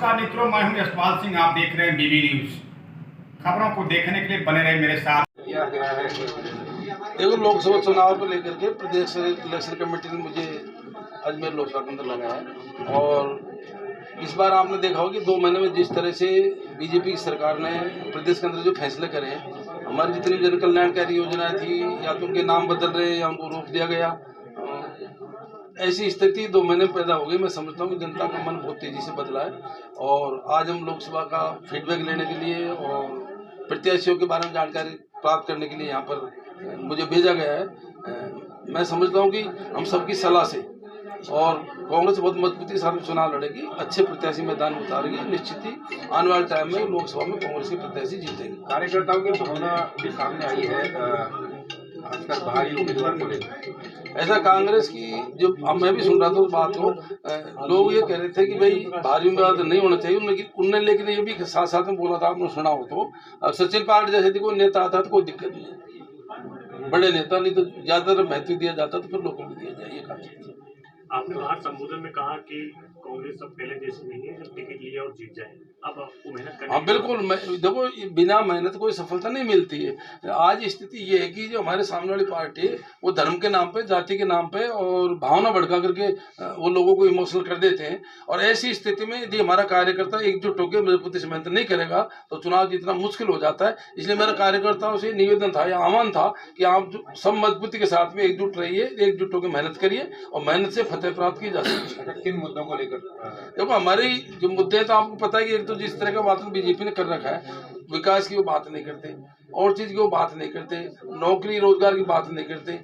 नमस्कार मित्रों, मैं हूं यशपाल सिंह। आप देख रहे हैं बीबी न्यूज। खबरों को देखने के लिए बने रहे मेरे साथ। देखो, लोकसभा चुनाव को लेकर के प्रदेश इलेक्शन कमेटी ने मुझे अजमेर लोकसभा के अंदर लगाया है। और इस बार आपने देखा होगा कि 2 महीने में जिस तरह से बीजेपी की सरकार ने प्रदेश के अंदर जो फैसले करे हैं, हमारी जितनी जन कल्याणकारी योजनाएं थी, या तो उनके नाम बदल रहे या उनको रोक दिया गया, ऐसी स्थिति 2 महीने में पैदा हो गई। मैं समझता हूँ कि जनता का मन बहुत तेजी से बदला है। और आज हम लोकसभा का फीडबैक लेने के लिए और प्रत्याशियों के बारे में जानकारी प्राप्त करने के लिए यहाँ पर मुझे भेजा गया है। मैं समझता हूँ कि हम सबकी सलाह से और कांग्रेस बहुत मजबूती के साथ चुनाव लड़ेगी, अच्छे प्रत्याशी मैदान में उतारेगी। निश्चित ही आने वाले टाइम में लोकसभा में कांग्रेस के प्रत्याशी जीतेंगे। कार्यकर्ताओं की भावना भी सामने आई है, खासकर भारी उम्मीदवार को लेकर। ऐसा कांग्रेस की जो मैं भी सुन रहा था उस बात को, लोग ये कह रहे थे कि भाई भारी उम्मीदवार नहीं होना चाहिए, लेकिन ये भी साथ साथ में बोला था, आपने सुना हो तो, सचिन पायलट जैसे कोई नेता आता तो कोई दिक्कत नहीं है, बड़े नेता नहीं तो ज्यादातर महत्व दिया जाता तो फिर लोगों को दिया जाए। ये कहा आपने बाहर संबोधन में कहा कि कांग्रेस अब पहले जैसे नहीं है, जब टिकट लिया और जीत जाए, अब आपको मेहनत करनी। हाँ बिल्कुल, देखो बिना मेहनत कोई सफलता नहीं मिलती है। आज स्थिति ये है कि जो हमारे सामने वाली पार्टी है वो धर्म के नाम पे, जाति के नाम पे और भावना भड़का करके वो लोगों को इमोशनल कर देते हैं। और ऐसी स्थिति में यदि हमारा कार्यकर्ता एकजुट होकर मजबूती से मेहनत नहीं करेगा तो चुनाव जीतना मुश्किल हो जाता है। इसलिए मेरा कार्यकर्ताओं से निवेदन था या आह्वान था कि आप सब मजबूती के साथ में एकजुट रहिए, एकजुट होकर मेहनत करिए और मेहनत से फतेह प्राप्त की जा सकती है। किन मुद्दों को लेकर? देखो, हमारी जो मुद्दे हैं तो आपको पता है कि एक तो जिस तरह का बात बीजेपी ने कर रखा है, विकास की वो बात नहीं करते, और चीज की वो बात नहीं करते, नौकरी रोजगार की बात नहीं करते।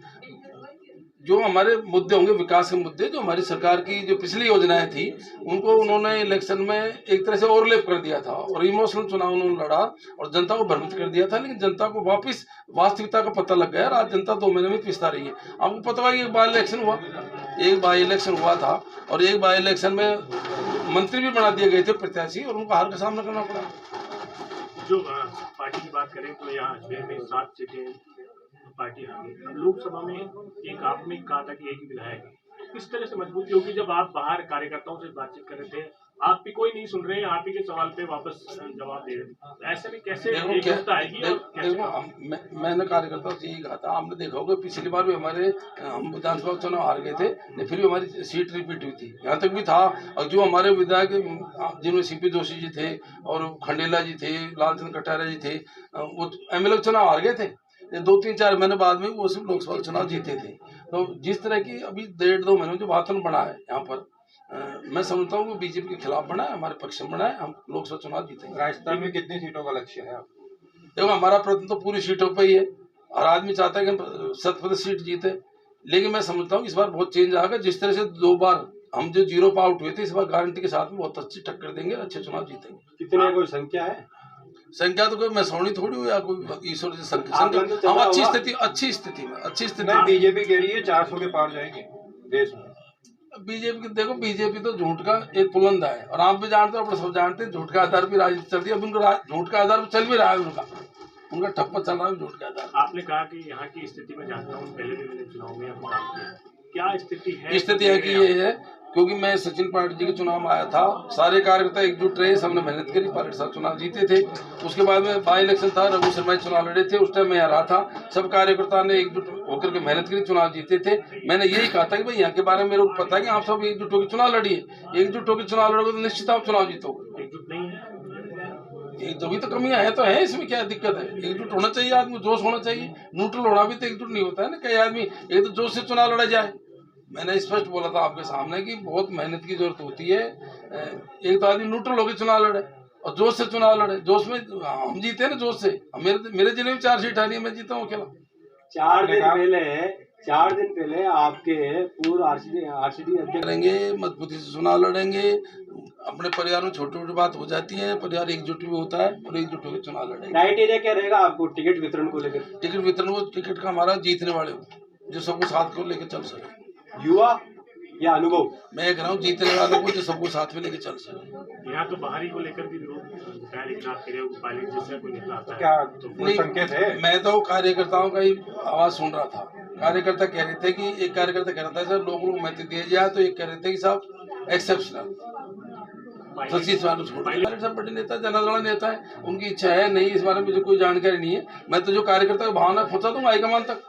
जो हमारे मुद्दे होंगे विकास के मुद्दे, जो हमारी सरकार की जो पिछली योजनाएं थी उनको उन्होंने इलेक्शन में एक तरह से ओवरलैप कर दिया था और इमोशनल चुनाव उन्होंने लड़ा और जनता को भ्रमित कर दिया था। लेकिन जनता को वापस वास्तविकता का पता लग गया और आज जनता 2 महीने में पिसता रही है। आपको पता है कि एक बाई इलेक्शन हुआ था और एक बाई इलेक्शन में मंत्री भी बना दिए गए थे प्रत्याशी और उनको हार का सामना करना पड़ा। जो पार्टी की बात करें तो यहाँ अजमेर में 7 सीटें पार्टी हारी। लोकसभा में एक आपने कहा था कि एक ही विधायक है, किस तरह से मजबूती होगी जब आप बाहर कार्यकर्ताओं से बातचीत कर रहे थे, आप भी कोई नहीं सुन रहे हैं, आप ही के सवाल पे वापस जवाब दे रहे थे, ऐसे में कैसे एकजुटता आएगी? देखो, मैंने कार्यकर्ताओं से यही कहा था। आपने देखा होगा पिछली बार भी हम विधानसभा चुनाव हार गए थे, फिर भी हमारी सीट रिपीट हुई थी, यहाँ तक भी था। और जो हमारे विधायक जिनमें सीपी जोशी जी थे और खंडेला जी थे, लालचंद कटारिया जी थे, वो एमएलए चुनाव हार गए थे। 2-3-4 महीने बाद में वो सिर्फ लोकसभा चुनाव जीते थे। तो जिस तरह की अभी 1.5-2 महीने में जो वातावरण बना है यहाँ पर, मैं समझता हूँ कि बीजेपी के खिलाफ बना है, हमारे पक्ष में बना है, हम लोकसभा चुनाव जीतेंगे। राजस्थान में कितनी सीटों का लक्ष्य है? देखो, हमारा प्रयत्न तो पूरी सीटों पर ही है और आदमी चाहता है कि हम 100% सीट जीते। लेकिन मैं समझता हूँ इस बार बहुत चेंज आएगा। जिस तरह से 2 बार हम जो 0 पर आउट हुए थे, इस बार गारंटी के साथ में बहुत अच्छी टक्कर देंगे, अच्छे चुनाव जीतेंगे। कितने कोई संख्या है? संख्या तो कोई मैसौनी थोड़ी हुई या कोई ईश्वर की संख्या। हम अच्छी स्थिति में बीजेपी कह रही है 400 के पार जाएंगे देश में। बीजेपी देखो, बीजेपी तो झूठ का एक पुलंदा है और आप भी जानते हो, अपने सब जानते हैं, झूठ का आधार भी राजनीति चलती है। अब उनका झूठ का आधार चल भी रहा है, उनका ठप्पा चल रहा है झूठ का आधार। आपने कहा कि यहाँ की स्थिति में जानता हूँ, पहले भी मैंने चुनाव में काम किया, क्या स्थिति है? स्थिति है कि ये है, क्योंकि मैं सचिन पायलट जी के चुनाव में आया था, सारे कार्यकर्ता एकजुट रहे, सबने मेहनत करी, पायलट साहब चुनाव जीते थे। उसके बाद में बाई इलेक्शन था, रघु शर्मा चुनाव लड़े थे, उस टाइम मैं रहा था। सब कार्यकर्ता ने एकजुट होकर के मेहनत करी, चुनाव जीते थे। मैंने यही कहा था कि भाई यहाँ के बारे में मेरे को पता है कि आप सब एकजुट होकर चुनाव लड़िए, एकजुट होकर चुनाव लड़ोगे तो निश्चित आप चुनाव जीतोगे। एकजुट नहीं है, जो भी तो कमियां हैं तो है, इसमें क्या दिक्कत है? एकजुट होना चाहिए, आदमी जोश होना चाहिए। न्यूट्रल होना भी तो एकजुट नहीं होता है ना। कई आदमी एक तो जोश से चुनाव लड़ा जाए। मैंने स्पष्ट बोला था आपके सामने कि बहुत मेहनत की जरूरत होती है। एक तो आदमी न्यूट्रल होकर चुनाव लड़े और जोश से चुनाव लड़े। जोश में हम जीते हैं ना, जोश से। मेरे जिले में 4 सीट आ रही है, मैं जीता हूँ अकेला। 4 दिन पहले आपके पूर्व आरसीडी अध्यक्ष करेंगे, मजबूती से चुनाव लड़ेंगे। अपने परिवार में छोटी छोटी बात हो जाती है, परिवार एकजुट भी होता है और एकजुट होकर चुनाव लड़ेंगे। क्राइटेरिया क्या रहेगा आपको टिकट वितरण को लेकर? टिकट वितरण को, टिकट का हमारा जीतने वाले हो, जो सबको साथ को लेकर चल सके। युवा या अनुभव? मैं कह रहा हूँ जीतने वालों को जो सबको साथ में लेके चल सके। यहाँ तो बाहरी को लेकर भी विरोध है, लेकिन आप कह रहे हो पायलट जैसे कोई नेता आता है, क्या तो संकेत है? मैं तो कार्यकर्ताओं का ही आवाज सुन रहा था। कार्यकर्ता कह रहे थे कि, एक कार्यकर्ता कह रहा था सर लोगों को महत्व दिया जाए, तो एक कह रहे थे कि साहब एक्सेप्शनल। सचिव पायलट साहब बड़े नेता, जनाधारण नेता है, उनकी इच्छा है नहीं, इस बारे में मुझे कोई जानकारी नहीं है। मैं तो जो कार्यकर्ता की भावना पहुंचा दूंगा हाईकमान तक।